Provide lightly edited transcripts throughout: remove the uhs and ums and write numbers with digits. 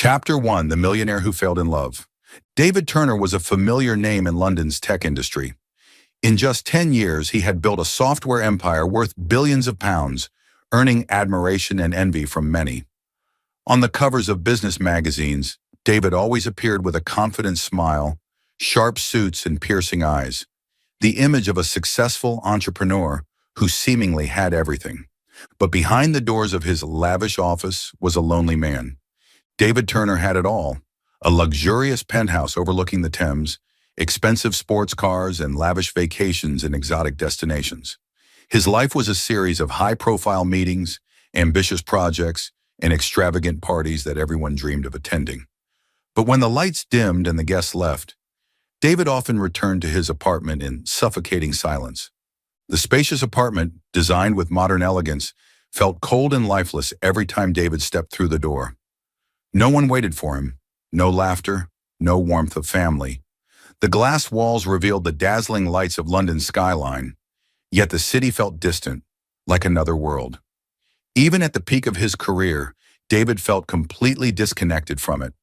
Chapter 1: The Millionaire Who Failed in Love. David Turner was a familiar name in London's tech industry. In just 10 years, he had built a software empire worth billions of pounds, earning admiration and envy from many. On the covers of business magazines, David always appeared with a confident smile, sharp suits, and piercing eyes, the image of a successful entrepreneur who seemingly had everything. But behind the doors of his lavish office was a lonely man. David Turner had it all: a luxurious penthouse overlooking the Thames, expensive sports cars, and lavish vacations in exotic destinations. His life was a series of high-profile meetings, ambitious projects, and extravagant parties that everyone dreamed of attending. But when the lights dimmed and the guests left, David often returned to his apartment in suffocating silence. The spacious apartment, designed with modern elegance, felt cold and lifeless every time David stepped through the door. No one waited for him, no laughter, no warmth of family. The glass walls revealed the dazzling lights of London's skyline, yet the city felt distant, like another world. Even at the peak of his career, David felt completely disconnected from it.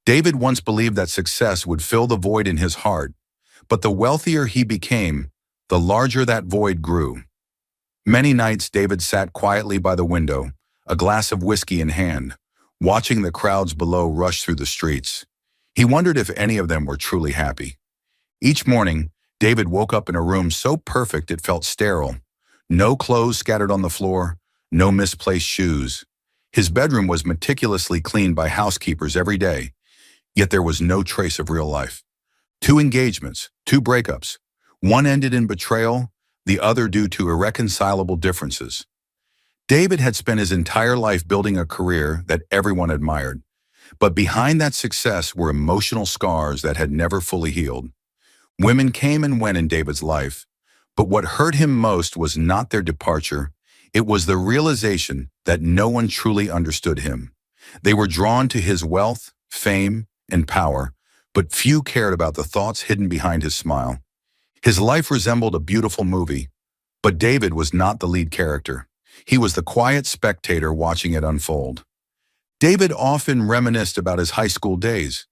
David once believed that success would fill the void in his heart, but the wealthier he became, the larger that void grew. Many nights David sat quietly by the window, a glass of whiskey in hand, watching the crowds below rush through the streets. He wondered if any of them were truly happy. Each morning, David woke up in a room so perfect it felt sterile. No clothes scattered on the floor, no misplaced shoes. His bedroom was meticulously cleaned by housekeepers every day, yet there was no trace of real life. 2 engagements, 2 breakups. One ended in betrayal, the other due to irreconcilable differences. David had spent his entire life building a career that everyone admired, but behind that success were emotional scars that had never fully healed. Women came and went in David's life, but what hurt him most was not their departure. It was the realization that no one truly understood him. They were drawn to his wealth, fame, and power, but few cared about the thoughts hidden behind his smile. His life resembled a beautiful movie, but David was not the lead character. He was the quiet spectator watching it unfold. David often reminisced about his high school days,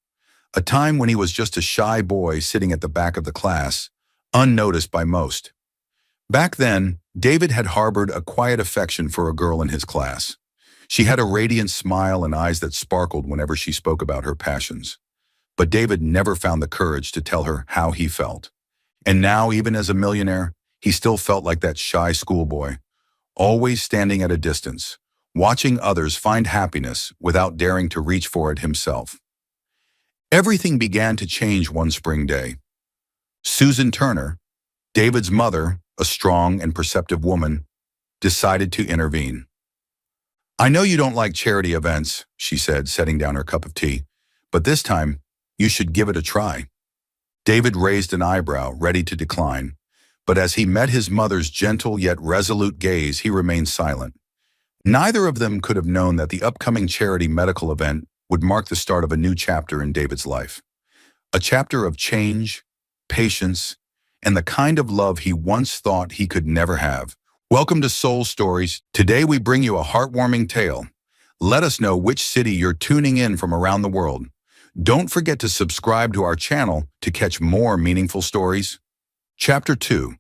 a time when he was just a shy boy sitting at the back of the class, unnoticed by most. Back then, David had harbored a quiet affection for a girl in his class. She had a radiant smile and eyes that sparkled whenever she spoke about her passions. But David never found the courage to tell her how he felt. And now, even as a millionaire, he still felt like that shy schoolboy, always standing at a distance, watching others find happiness without daring to reach for it himself. Everything began to change one spring day. Susan Turner, David's mother, a strong and perceptive woman, decided to intervene. "I know you don't like charity events," she said, setting down her cup of tea, "but this time, you should give it a try." David raised an eyebrow, ready to decline, but as he met his mother's gentle yet resolute gaze, he remained silent. Neither of them could have known that the upcoming charity medical event would mark the start of a new chapter in David's life. A chapter of change, patience, and the kind of love he once thought he could never have. Welcome to Soul Stories. Today we bring you a heartwarming tale. Let us know which city you're tuning in from around the world. Don't forget to subscribe to our channel to catch more meaningful stories. Chapter 2: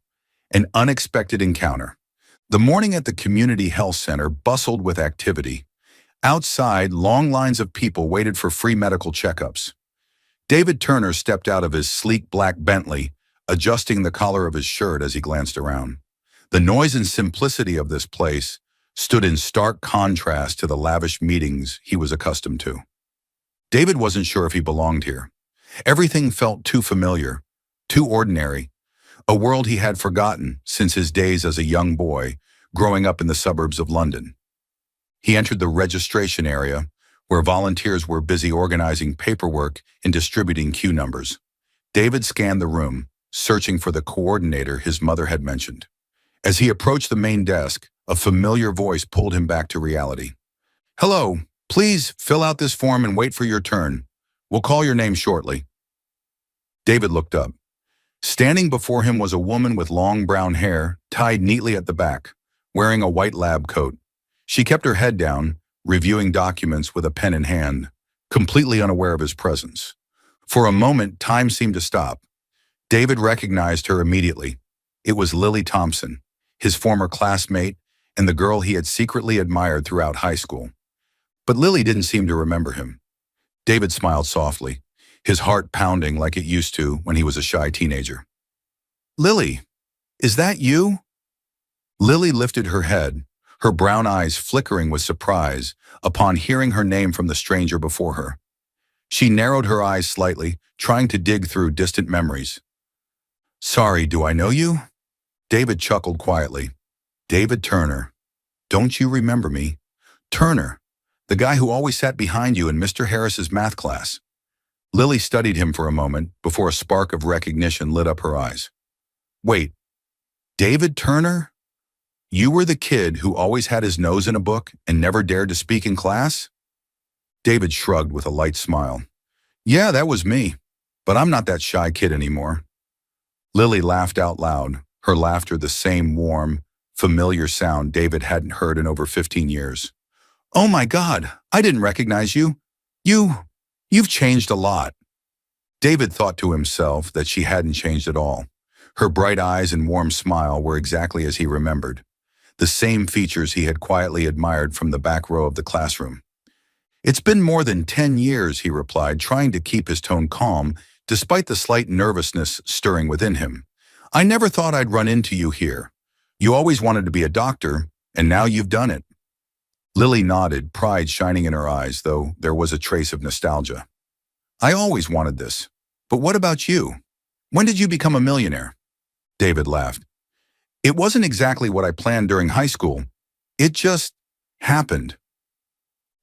An Unexpected Encounter. The morning at the community health center bustled with activity. Outside, long lines of people waited for free medical checkups. David Turner stepped out of his sleek black Bentley, adjusting the collar of his shirt as he glanced around. The noise and simplicity of this place stood in stark contrast to the lavish meetings he was accustomed to. David wasn't sure if he belonged here. Everything felt too familiar, too ordinary, a world he had forgotten since his days as a young boy growing up in the suburbs of London. He entered the registration area, where volunteers were busy organizing paperwork and distributing queue numbers. David scanned the room, searching for the coordinator his mother had mentioned. As he approached the main desk, a familiar voice pulled him back to reality. "Hello, please fill out this form and wait for your turn. We'll call your name shortly." David looked up. Standing before him was a woman with long brown hair, tied neatly at the back, wearing a white lab coat. She kept her head down, reviewing documents with a pen in hand, completely unaware of his presence. For a moment, time seemed to stop. David recognized her immediately. It was Lily Thompson, his former classmate and the girl he had secretly admired throughout high school. But Lily didn't seem to remember him. David smiled softly, his heart pounding like it used to when he was a shy teenager. "Lily, is that you?" Lily lifted her head, her brown eyes flickering with surprise upon hearing her name from the stranger before her. She narrowed her eyes slightly, trying to dig through distant memories. "Sorry, do I know you?" David chuckled quietly. "David Turner. Don't you remember me? Turner, the guy who always sat behind you in Mr. Harris's math class." Lily studied him for a moment before a spark of recognition lit up her eyes. "Wait, David Turner? You were the kid who always had his nose in a book and never dared to speak in class?" David shrugged with a light smile. "Yeah, that was me, but I'm not that shy kid anymore." Lily laughed out loud, her laughter the same warm, familiar sound David hadn't heard in over 15 years. "Oh my God, I didn't recognize you. You've changed a lot." David thought to himself that she hadn't changed at all. Her bright eyes and warm smile were exactly as he remembered, the same features he had quietly admired from the back row of the classroom. "It's been more than 10 years, he replied, trying to keep his tone calm despite the slight nervousness stirring within him. "I never thought I'd run into you here. You always wanted to be a doctor, and now you've done it." Lily nodded, pride shining in her eyes, though there was a trace of nostalgia. "I always wanted this. But what about you? When did you become a millionaire?" David laughed. "It wasn't exactly what I planned during high school. It just happened."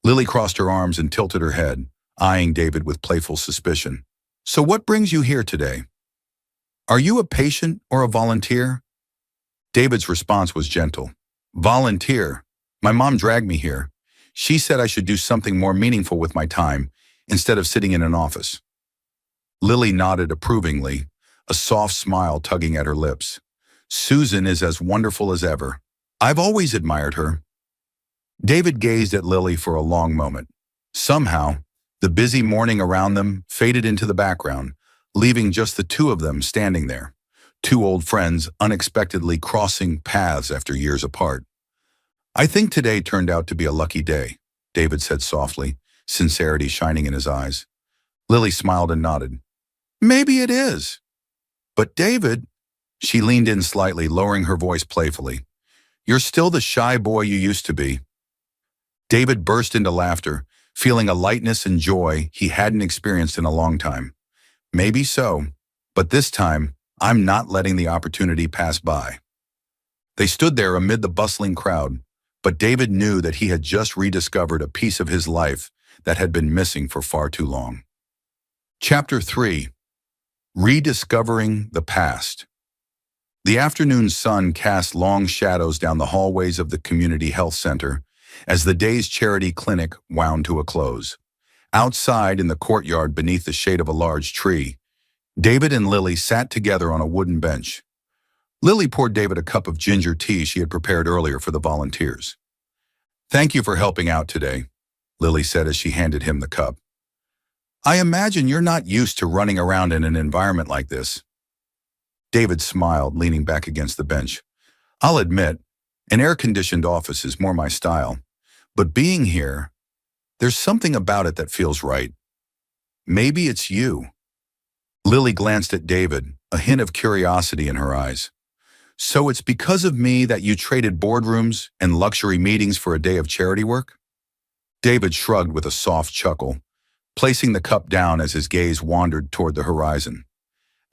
Lily crossed her arms and tilted her head, eyeing David with playful suspicion. "So what brings you here today? Are you a patient or a volunteer?" David's response was gentle. "Volunteer. My mom dragged me here. She said I should do something more meaningful with my time instead of sitting in an office." Lily nodded approvingly, a soft smile tugging at her lips. "Susan is as wonderful as ever. I've always admired her." David gazed at Lily for a long moment. Somehow, the busy morning around them faded into the background, leaving just the two of them standing there, two old friends unexpectedly crossing paths after years apart. "I think today turned out to be a lucky day," David said softly, sincerity shining in his eyes. Lily smiled and nodded. "Maybe it is. But David," she leaned in slightly, lowering her voice playfully, "you're still the shy boy you used to be." David burst into laughter, feeling a lightness and joy he hadn't experienced in a long time. "Maybe so, but this time, I'm not letting the opportunity pass by." They stood there amid the bustling crowd, but David knew that he had just rediscovered a piece of his life that had been missing for far too long. Chapter 3. Rediscovering the Past. The afternoon sun cast long shadows down the hallways of the community health center as the day's charity clinic wound to a close. Outside in the courtyard beneath the shade of a large tree, David and Lily sat together on a wooden bench. Lily poured David a cup of ginger tea she had prepared earlier for the volunteers. "Thank you for helping out today," Lily said as she handed him the cup. "I imagine you're not used to running around in an environment like this." David smiled, leaning back against the bench. "I'll admit, an air-conditioned office is more my style, but being here, there's something about it that feels right. Maybe it's you." Lily glanced at David, a hint of curiosity in her eyes. "So it's because of me that you traded boardrooms and luxury meetings for a day of charity work?" David shrugged with a soft chuckle, placing the cup down as his gaze wandered toward the horizon.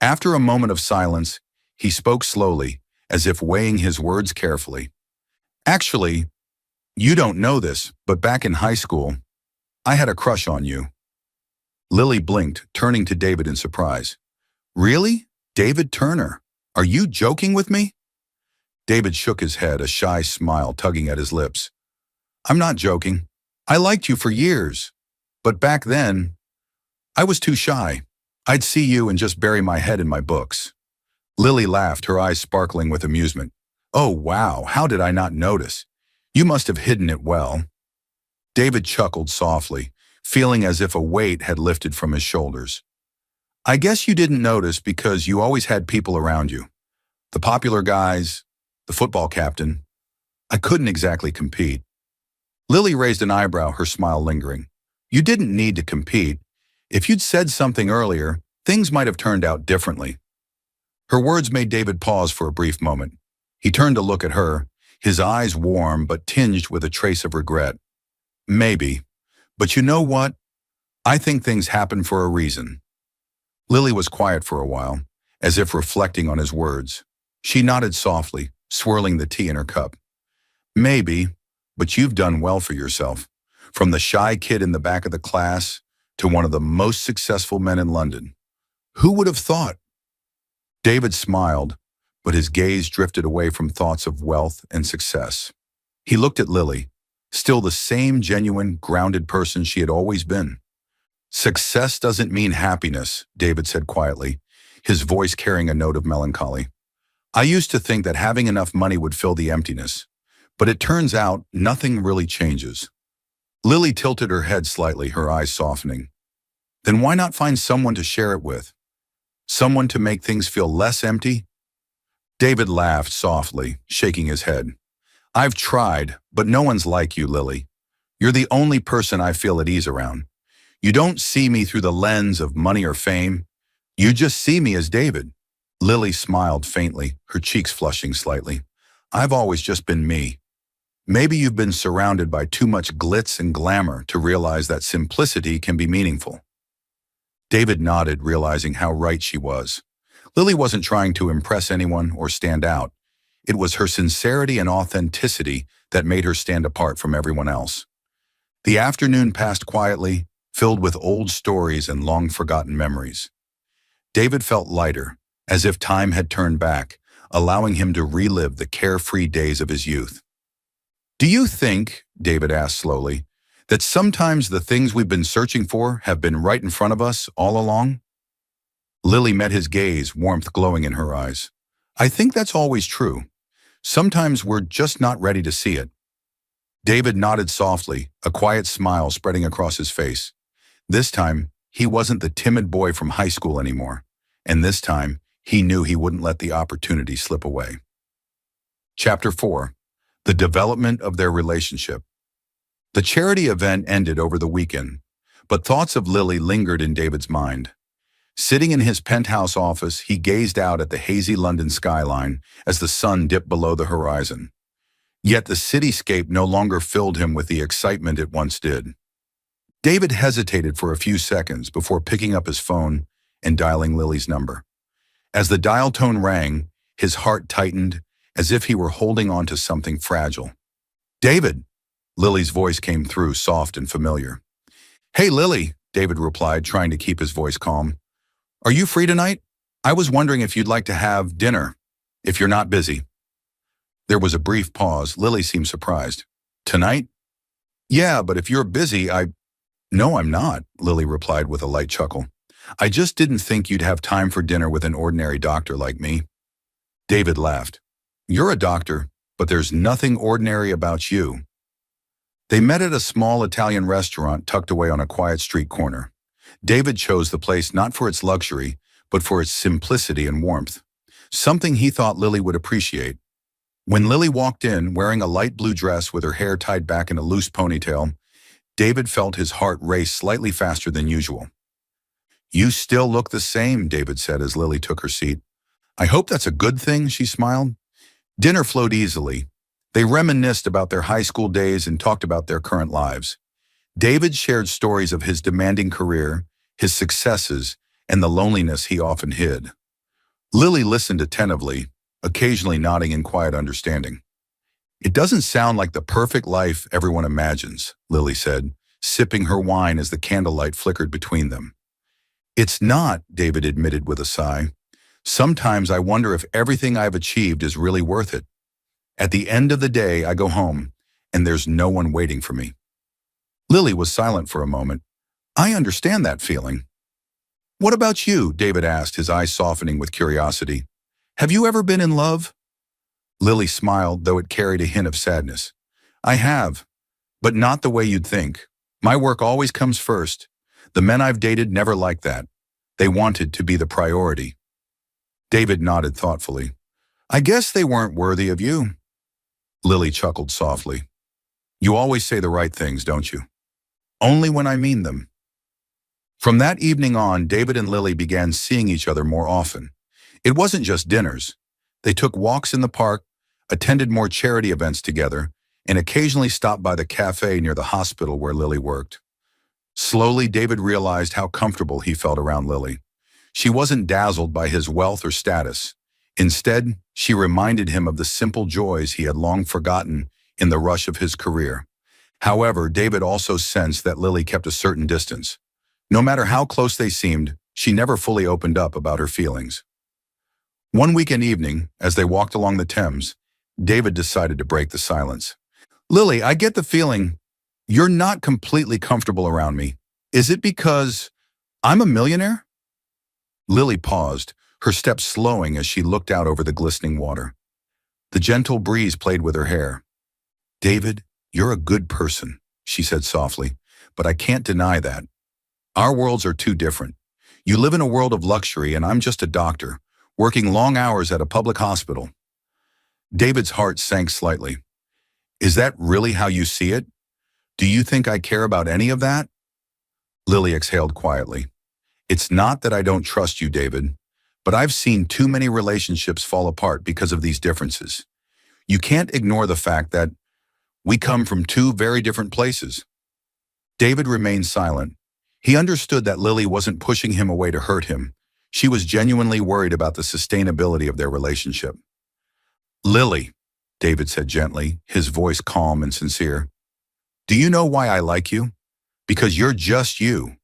After a moment of silence, he spoke slowly, as if weighing his words carefully. "Actually, you don't know this, but back in high school, I had a crush on you." Lily blinked, turning to David in surprise. "Really? David Turner? Are you joking with me?" David shook his head, a shy smile tugging at his lips. "I'm not joking. I liked you for years. But back then, I was too shy. I'd see you and just bury my head in my books." Lily laughed, her eyes sparkling with amusement. "Oh, wow, how did I not notice? You must have hidden it well." David chuckled softly, feeling as if a weight had lifted from his shoulders. I guess you didn't notice because you always had people around you. The popular guys, the football captain. I couldn't exactly compete. Lily raised an eyebrow, her smile lingering. You didn't need to compete. If you'd said something earlier, things might have turned out differently. Her words made David pause for a brief moment. He turned to look at her, his eyes warm but tinged with a trace of regret. Maybe. But you know what? I think things happen for a reason. Lily was quiet for a while, as if reflecting on his words. She nodded softly, swirling the tea in her cup. Maybe, but you've done well for yourself. From the shy kid in the back of the class to one of the most successful men in London. Who would have thought? David smiled, but his gaze drifted away from thoughts of wealth and success. He looked at Lily, still the same genuine, grounded person she had always been. Success doesn't mean happiness, David said quietly, his voice carrying a note of melancholy. I used to think that having enough money would fill the emptiness, but it turns out nothing really changes. Lily tilted her head slightly, her eyes softening. Then why not find someone to share it with? Someone to make things feel less empty? David laughed softly, shaking his head. I've tried, but no one's like you, Lily. You're the only person I feel at ease around. You don't see me through the lens of money or fame. You just see me as David. Lily smiled faintly, her cheeks flushing slightly. I've always just been me. Maybe you've been surrounded by too much glitz and glamour to realize that simplicity can be meaningful. David nodded, realizing how right she was. Lily wasn't trying to impress anyone or stand out. It was her sincerity and authenticity that made her stand apart from everyone else. The afternoon passed quietly, filled with old stories and long-forgotten memories. David felt lighter, as if time had turned back, allowing him to relive the carefree days of his youth. Do you think, David asked slowly, that sometimes the things we've been searching for have been right in front of us all along? Lily met his gaze, warmth glowing in her eyes. I think that's always true. Sometimes we're just not ready to see it. David nodded softly, a quiet smile spreading across his face. This time, he wasn't the timid boy from high school anymore, and this time, he knew he wouldn't let the opportunity slip away. Chapter 4. The development of their relationship. The charity event ended over the weekend, but thoughts of Lily lingered in David's mind. Sitting in his penthouse office, he gazed out at the hazy London skyline as the sun dipped below the horizon. Yet the cityscape no longer filled him with the excitement it once did. David hesitated for a few seconds before picking up his phone and dialing Lily's number. As the dial tone rang, his heart tightened, as if he were holding on to something fragile. David! Lily's voice came through, soft and familiar. Hey, Lily, David replied, trying to keep his voice calm. Are you free tonight? I was wondering if you'd like to have dinner, if you're not busy. There was a brief pause. Lily seemed surprised. Tonight? Yeah, but if you're busy, No, I'm not, Lily replied with a light chuckle. I just didn't think you'd have time for dinner with an ordinary doctor like me. David laughed. You're a doctor, but there's nothing ordinary about you. They met at a small Italian restaurant tucked away on a quiet street corner. David chose the place not for its luxury, but for its simplicity and warmth, something he thought Lily would appreciate. When Lily walked in, wearing a light blue dress with her hair tied back in a loose ponytail, David felt his heart race slightly faster than usual. You still look the same, David said as Lily took her seat. I hope that's a good thing, she smiled. Dinner flowed easily. They reminisced about their high school days and talked about their current lives. David shared stories of his demanding career, his successes, and the loneliness he often hid. Lily listened attentively, occasionally nodding in quiet understanding. It doesn't sound like the perfect life everyone imagines, Lily said, sipping her wine as the candlelight flickered between them. It's not, David admitted with a sigh. Sometimes I wonder if everything I've achieved is really worth it. At the end of the day, I go home, and there's no one waiting for me. Lily was silent for a moment. I understand that feeling. What about you? David asked, his eyes softening with curiosity. Have you ever been in love? Lily smiled, though it carried a hint of sadness. I have, but not the way you'd think. My work always comes first. The men I've dated never liked that. They wanted to be the priority. David nodded thoughtfully. I guess they weren't worthy of you. Lily chuckled softly. You always say the right things, don't you? Only when I mean them. From that evening on, David and Lily began seeing each other more often. It wasn't just dinners. They took walks in the park, attended more charity events together, and occasionally stopped by the cafe near the hospital where Lily worked. Slowly, David realized how comfortable he felt around Lily. She wasn't dazzled by his wealth or status. Instead, she reminded him of the simple joys he had long forgotten in the rush of his career. However, David also sensed that Lily kept a certain distance. No matter how close they seemed, she never fully opened up about her feelings. One weekend evening, as they walked along the Thames, David decided to break the silence. Lily, I get the feeling you're not completely comfortable around me. Is it because I'm a millionaire? Lily paused, her steps slowing as she looked out over the glistening water. The gentle breeze played with her hair. David, you're a good person, she said softly, but I can't deny that. Our worlds are too different. You live in a world of luxury and I'm just a doctor, working long hours at a public hospital. David's heart sank slightly. Is that really how you see it? Do you think I care about any of that? Lily exhaled quietly. It's not that I don't trust you, David, but I've seen too many relationships fall apart because of these differences. You can't ignore the fact that we come from two very different places. David remained silent. He understood that Lily wasn't pushing him away to hurt him. She was genuinely worried about the sustainability of their relationship. Lily, David said gently, his voice calm and sincere. Do you know why I like you? Because you're just you.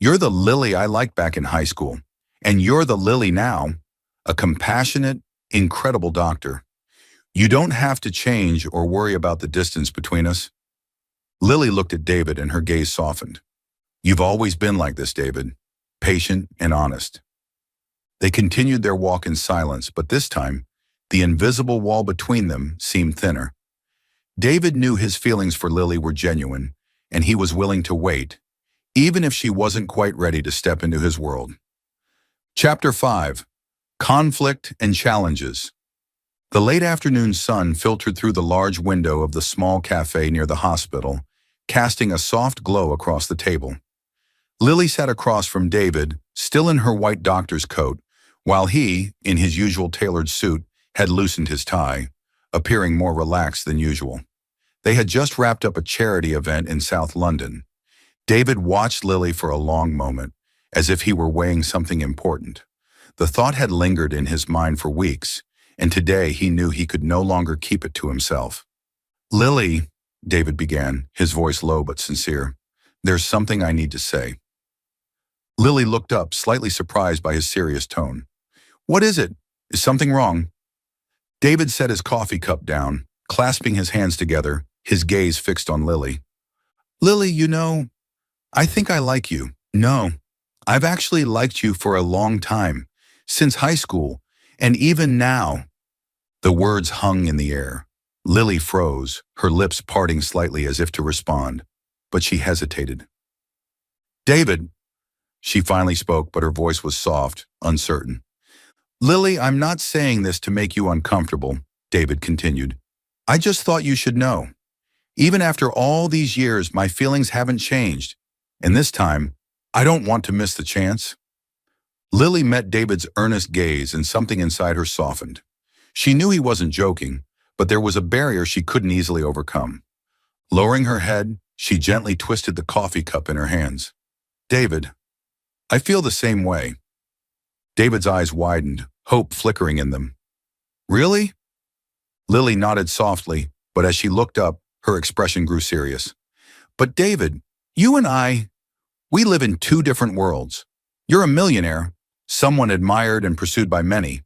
You're the Lily I liked back in high school, and you're the Lily now, a compassionate, incredible doctor. You don't have to change or worry about the distance between us. Lily looked at David and her gaze softened. You've always been like this, David, patient and honest. They continued their walk in silence, but this time, the invisible wall between them seemed thinner. David knew his feelings for Lily were genuine, and he was willing to wait, even if she wasn't quite ready to step into his world. Chapter 5. Conflict and Challenges. The late afternoon sun filtered through the large window of the small cafe near the hospital, casting a soft glow across the table. Lily sat across from David, still in her white doctor's coat, while he, in his usual tailored suit, had loosened his tie, appearing more relaxed than usual. They had just wrapped up a charity event in South London. David watched Lily for a long moment, as if he were weighing something important. The thought had lingered in his mind for weeks, and today he knew he could no longer keep it to himself. Lily, David began, his voice low but sincere, there's something I need to say. Lily looked up, slightly surprised by his serious tone. What is it? Is something wrong? David set his coffee cup down, clasping his hands together, his gaze fixed on Lily. Lily, you know, I think I like you. No, I've actually liked you for a long time, since high school, and even now. The words hung in the air. Lily froze, her lips parting slightly as if to respond, but she hesitated. David, she finally spoke, but her voice was soft, uncertain. Lily, I'm not saying this to make you uncomfortable, David continued. I just thought you should know. Even after all these years, my feelings haven't changed, and this time, I don't want to miss the chance. Lily met David's earnest gaze and something inside her softened. She knew he wasn't joking, but there was a barrier she couldn't easily overcome. Lowering her head, she gently twisted the coffee cup in her hands. David, I feel the same way. David's eyes widened, hope flickering in them. Really? Lily nodded softly, but as she looked up, her expression grew serious. But David, you and we live in two different worlds. You're a millionaire, someone admired and pursued by many,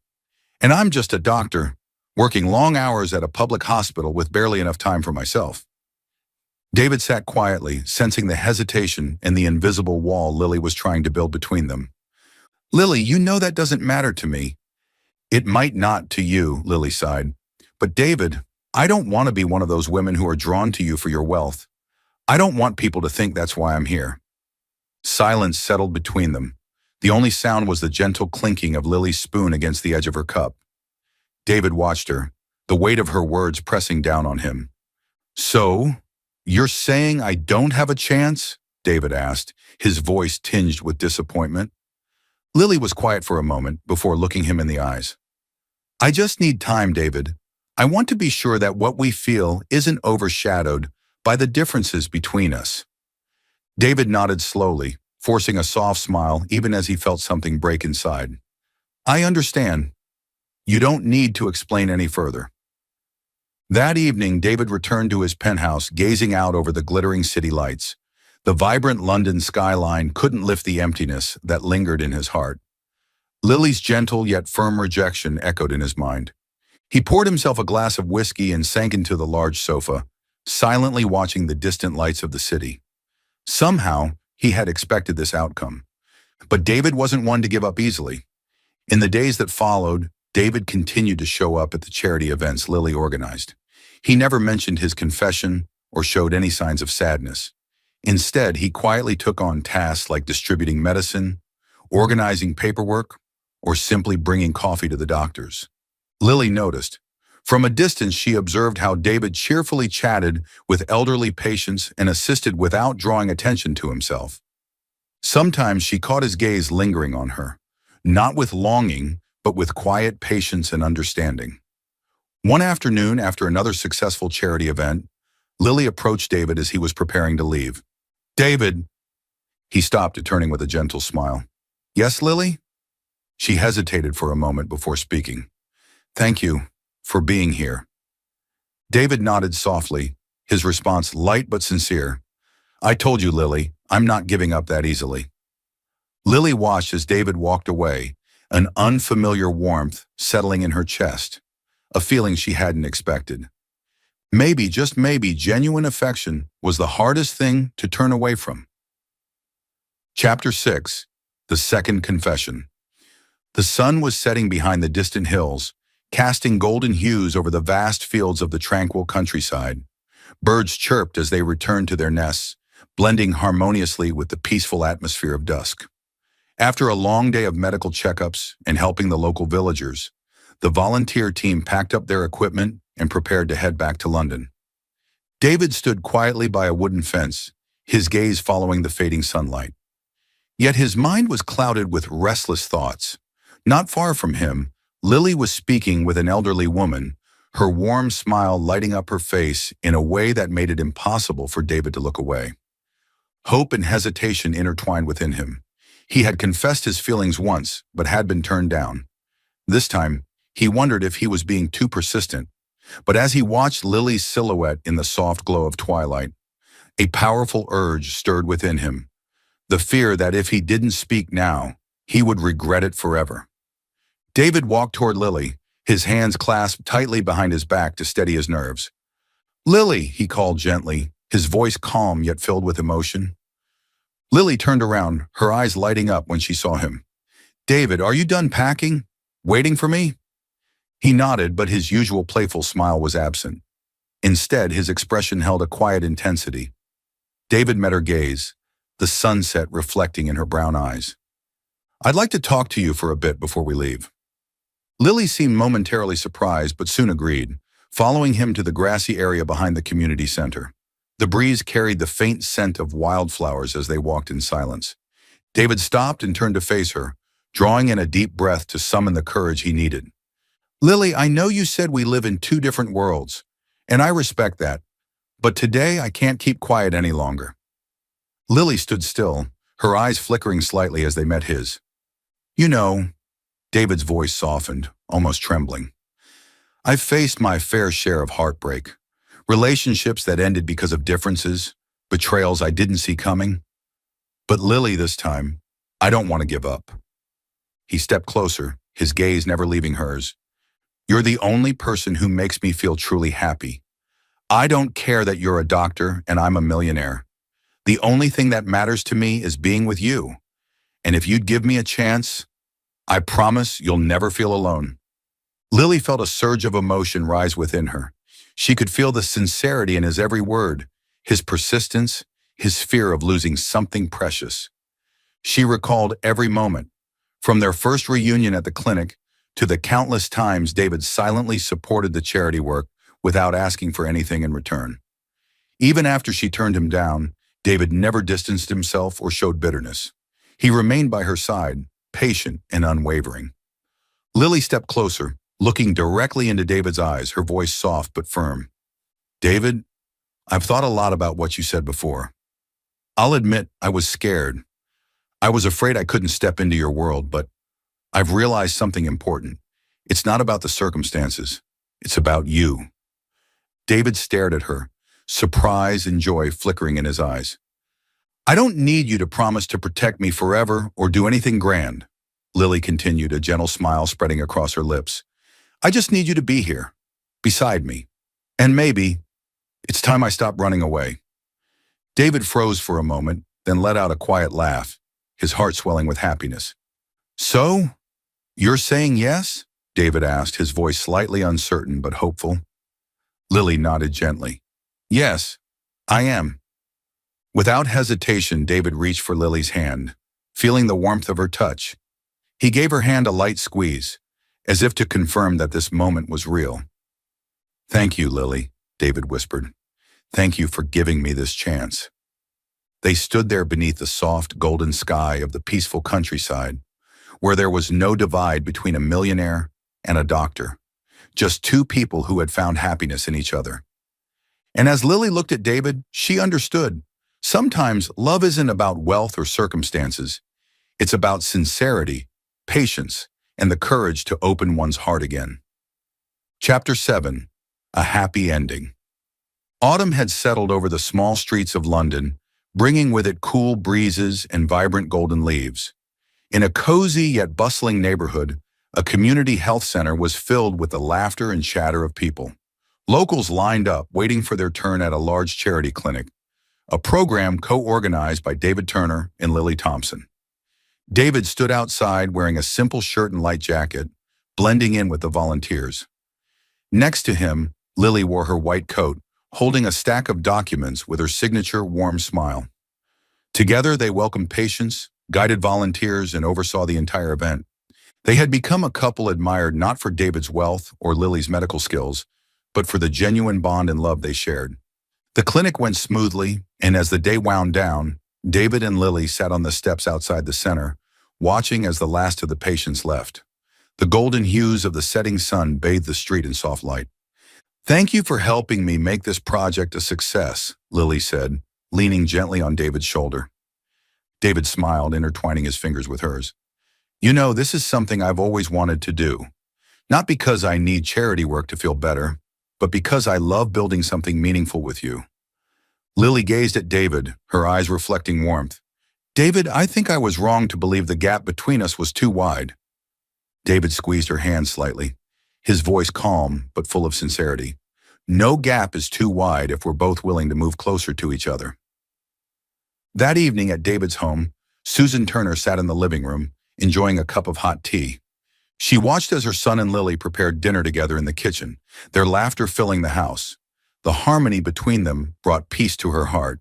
and I'm just a doctor, working long hours at a public hospital with barely enough time for myself. David sat quietly, sensing the hesitation and the invisible wall Lily was trying to build between them. Lily, you know that doesn't matter to me. It might not to you, Lily sighed. But David, I don't want to be one of those women who are drawn to you for your wealth. I don't want people to think that's why I'm here. Silence settled between them. The only sound was the gentle clinking of Lily's spoon against the edge of her cup. David watched her, the weight of her words pressing down on him. So, you're saying I don't have a chance? David asked, his voice tinged with disappointment. Lily was quiet for a moment before looking him in the eyes. I just need time, David. I want to be sure that what we feel isn't overshadowed by the differences between us. David nodded slowly, forcing a soft smile even as he felt something break inside. I understand. You don't need to explain any further. That evening, David returned to his penthouse, gazing out over the glittering city lights. The vibrant London skyline couldn't lift the emptiness that lingered in his heart. Lily's gentle yet firm rejection echoed in his mind. He poured himself a glass of whiskey and sank into the large sofa, silently watching the distant lights of the city. Somehow, he had expected this outcome. But David wasn't one to give up easily. In the days that followed, David continued to show up at the charity events Lily organized. He never mentioned his confession or showed any signs of sadness. Instead, he quietly took on tasks like distributing medicine, organizing paperwork, or simply bringing coffee to the doctors. Lily noticed. From a distance, she observed how David cheerfully chatted with elderly patients and assisted without drawing attention to himself. Sometimes she caught his gaze lingering on her, not with longing, but with quiet patience and understanding. One afternoon, after another successful charity event, Lily approached David as he was preparing to leave. David! He stopped, turning with a gentle smile. Yes, Lily? She hesitated for a moment before speaking. Thank you for being here. David nodded softly, his response light but sincere. I told you, Lily, I'm not giving up that easily. Lily watched as David walked away, an unfamiliar warmth settling in her chest, a feeling she hadn't expected. Maybe, just maybe, genuine affection was the hardest thing to turn away from. Chapter 6. The Second Confession. The sun was setting behind the distant hills, casting golden hues over the vast fields of the tranquil countryside. Birds chirped as they returned to their nests, blending harmoniously with the peaceful atmosphere of dusk. After a long day of medical checkups and helping the local villagers, the volunteer team packed up their equipment and prepared to head back to London. David stood quietly by a wooden fence, his gaze following the fading sunlight. Yet his mind was clouded with restless thoughts. Not far from him, Lily was speaking with an elderly woman, her warm smile lighting up her face in a way that made it impossible for David to look away. Hope and hesitation intertwined within him. He had confessed his feelings once, but had been turned down. This time, he wondered if he was being too persistent. But as he watched Lily's silhouette in the soft glow of twilight, a powerful urge stirred within him. The fear that if he didn't speak now, he would regret it forever. David walked toward Lily, his hands clasped tightly behind his back to steady his nerves. Lily, he called gently, his voice calm yet filled with emotion. Lily turned around, her eyes lighting up when she saw him. David, are you done packing? Waiting for me? He nodded, but his usual playful smile was absent. Instead, his expression held a quiet intensity. David met her gaze, the sunset reflecting in her brown eyes. I'd like to talk to you for a bit before we leave. Lily seemed momentarily surprised, but soon agreed, following him to the grassy area behind the community center. The breeze carried the faint scent of wildflowers as they walked in silence. David stopped and turned to face her, drawing in a deep breath to summon the courage he needed. Lily, I know you said we live in two different worlds, and I respect that, but today I can't keep quiet any longer. Lily stood still, her eyes flickering slightly as they met his. You know, David's voice softened, almost trembling. I've faced my fair share of heartbreak, relationships that ended because of differences, betrayals I didn't see coming. But Lily, this time, I don't want to give up. He stepped closer, his gaze never leaving hers. You're the only person who makes me feel truly happy. I don't care that you're a doctor and I'm a millionaire. The only thing that matters to me is being with you. And if you'd give me a chance, I promise you'll never feel alone. Lily felt a surge of emotion rise within her. She could feel the sincerity in his every word, his persistence, his fear of losing something precious. She recalled every moment, from their first reunion at the clinic to the countless times David silently supported the charity work without asking for anything in return. Even after she turned him down, David never distanced himself or showed bitterness. He remained by her side, patient and unwavering. Lily stepped closer, looking directly into David's eyes, her voice soft but firm. David, I've thought a lot about what you said before. I'll admit I was scared. I was afraid I couldn't step into your world, but I've realized something important. It's not about the circumstances. It's about you. David stared at her, surprise and joy flickering in his eyes. I don't need you to promise to protect me forever or do anything grand, Lily continued, a gentle smile spreading across her lips. I just need you to be here, beside me. And maybe it's time I stop running away. David froze for a moment, then let out a quiet laugh, his heart swelling with happiness. So, you're saying yes? David asked, his voice slightly uncertain but hopeful. Lily nodded gently. Yes, I am. Without hesitation, David reached for Lily's hand, feeling the warmth of her touch. He gave her hand a light squeeze, as if to confirm that this moment was real. Thank you, Lily, David whispered. Thank you for giving me this chance. They stood there beneath the soft, golden sky of the peaceful countryside, where there was no divide between a millionaire and a doctor, just two people who had found happiness in each other. And as Lily looked at David, she understood. Sometimes love isn't about wealth or circumstances. It's about sincerity, patience, and the courage to open one's heart again. Chapter 7. A Happy Ending. Autumn had settled over the small streets of London, bringing with it cool breezes and vibrant golden leaves. In a cozy yet bustling neighborhood, a community health center was filled with the laughter and chatter of people. Locals lined up, waiting for their turn at a large charity clinic, a program co-organized by David Turner and Lily Thompson. David stood outside wearing a simple shirt and light jacket, blending in with the volunteers. Next to him, Lily wore her white coat, holding a stack of documents with her signature warm smile. Together, they welcomed patients, guided volunteers, and oversaw the entire event. They had become a couple admired not for David's wealth or Lily's medical skills, but for the genuine bond and love they shared. The clinic went smoothly, and as the day wound down, David and Lily sat on the steps outside the center, watching as the last of the patients left. The golden hues of the setting sun bathed the street in soft light. Thank you for helping me make this project a success, Lily said, leaning gently on David's shoulder. David smiled, intertwining his fingers with hers. You know, this is something I've always wanted to do. Not because I need charity work to feel better, but because I love building something meaningful with you. Lily gazed at David, her eyes reflecting warmth. David, I think I was wrong to believe the gap between us was too wide. David squeezed her hand slightly, his voice calm but full of sincerity. No gap is too wide if we're both willing to move closer to each other. That evening at David's home, Susan Turner sat in the living room, enjoying a cup of hot tea. She watched as her son and Lily prepared dinner together in the kitchen, their laughter filling the house. The harmony between them brought peace to her heart.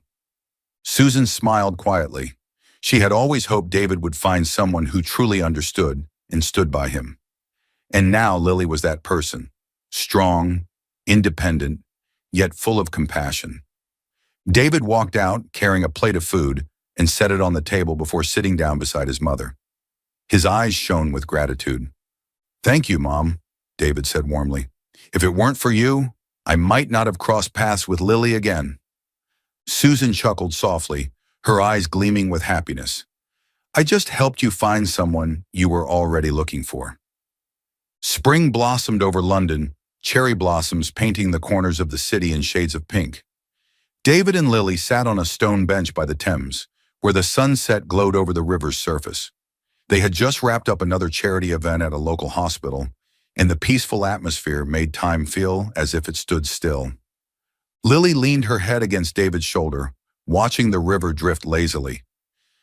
Susan smiled quietly. She had always hoped David would find someone who truly understood and stood by him. And now Lily was that person, strong, independent, yet full of compassion. David walked out carrying a plate of food and set it on the table before sitting down beside his mother. His eyes shone with gratitude. Thank you, Mom, David said warmly. If it weren't for you, I might not have crossed paths with Lily again. Susan chuckled softly, her eyes gleaming with happiness. I just helped you find someone you were already looking for. Spring blossomed over London, cherry blossoms painting the corners of the city in shades of pink. David and Lily sat on a stone bench by the Thames, where the sunset glowed over the river's surface. They had just wrapped up another charity event at a local hospital, and the peaceful atmosphere made time feel as if it stood still. Lily leaned her head against David's shoulder, watching the river drift lazily.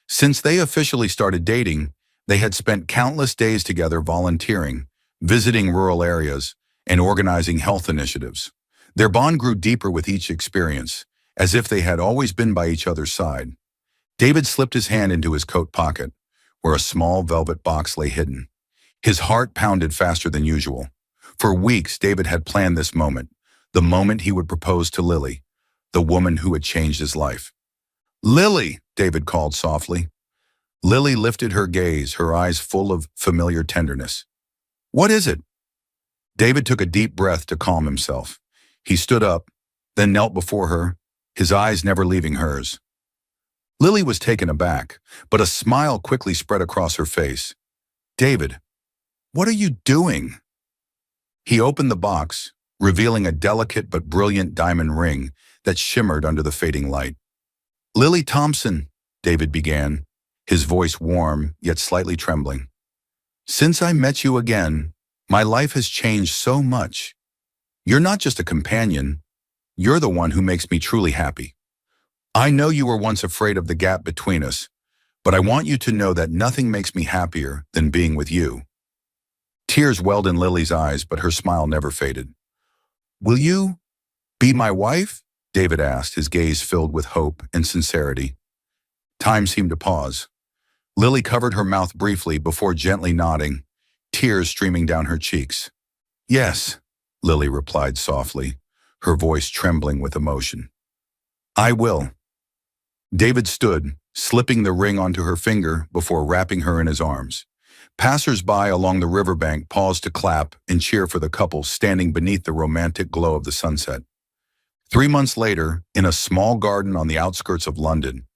Since they officially started dating, they had spent countless days together volunteering, visiting rural areas, and organizing health initiatives. Their bond grew deeper with each experience, as if they had always been by each other's side. David slipped his hand into his coat pocket, where a small velvet box lay hidden. His heart pounded faster than usual. For weeks, David had planned this moment, the moment he would propose to Lily, the woman who had changed his life. "Lily!" David called softly. Lily lifted her gaze, her eyes full of familiar tenderness. "What is it?" David took a deep breath to calm himself. He stood up, then knelt before her, his eyes never leaving hers. Lily was taken aback, but a smile quickly spread across her face. "David, what are you doing?" He opened the box, revealing a delicate but brilliant diamond ring that shimmered under the fading light. "Lily Thompson," David began, his voice warm yet slightly trembling. "Since I met you again, my life has changed so much. You're not just a companion, you're the one who makes me truly happy. I know you were once afraid of the gap between us, but I want you to know that nothing makes me happier than being with you." Tears welled in Lily's eyes, but her smile never faded. "Will you be my wife?" David asked, his gaze filled with hope and sincerity. Time seemed to pause. Lily covered her mouth briefly before gently nodding, tears streaming down her cheeks. "Yes," Lily replied softly, her voice trembling with emotion. "I will." David stood, slipping the ring onto her finger before wrapping her in his arms. Passers-by along the riverbank paused to clap and cheer for the couple standing beneath the romantic glow of the sunset. 3 months later, in a small garden on the outskirts of London,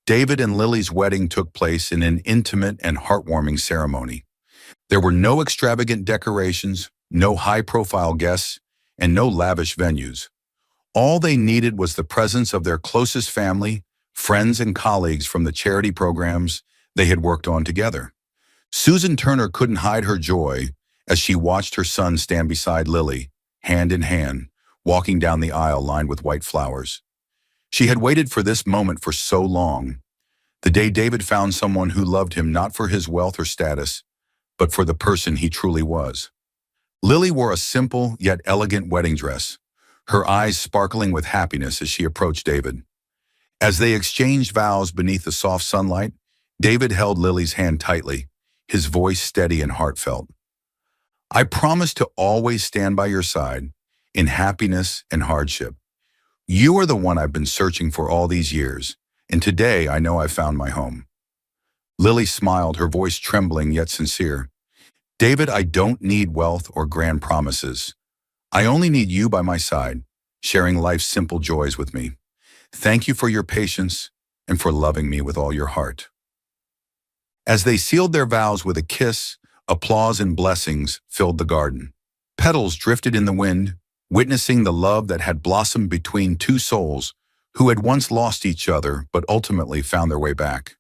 David and Lily's wedding took place in an intimate and heartwarming ceremony. There were no extravagant decorations, no high-profile guests, and no lavish venues. All they needed was the presence of their closest family, friends, and colleagues from the charity programs they had worked on together. Susan Turner couldn't hide her joy as she watched her son stand beside Lily, hand in hand, walking down the aisle lined with white flowers. She had waited for this moment for so long, the day David found someone who loved him not for his wealth or status, but for the person he truly was. Lily wore a simple yet elegant wedding dress, her eyes sparkling with happiness as she approached David. As they exchanged vows beneath the soft sunlight, David held Lily's hand tightly, his voice steady and heartfelt. "I promise to always stand by your side, in happiness and hardship. You are the one I've been searching for all these years, and today I know I've found my home." Lily smiled, her voice trembling yet sincere. "David, I don't need wealth or grand promises. I only need you by my side, sharing life's simple joys with me. Thank you for your patience and for loving me with all your heart." As they sealed their vows with a kiss, applause and blessings filled the garden. Petals drifted in the wind, witnessing the love that had blossomed between two souls who had once lost each other but ultimately found their way back.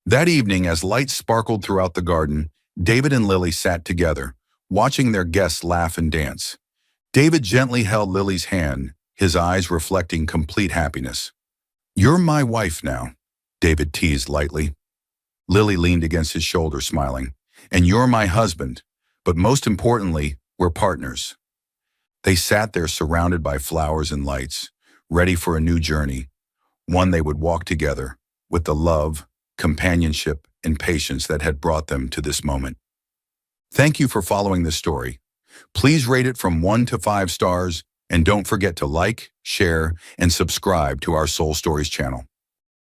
That evening, as lights sparkled throughout the garden, David and Lily sat together, watching their guests laugh and dance. David gently held Lily's hand, his eyes reflecting complete happiness. "You're my wife now," David teased lightly. Lily leaned against his shoulder, smiling. "And you're my husband, but most importantly, we're partners." They sat there surrounded by flowers and lights, ready for a new journey, one they would walk together, with the love, companionship, and patience that had brought them to this moment. Thank you for following this story. Please rate it from 1 to 5 stars, and don't forget to like, share, and subscribe to our Soul Stories channel.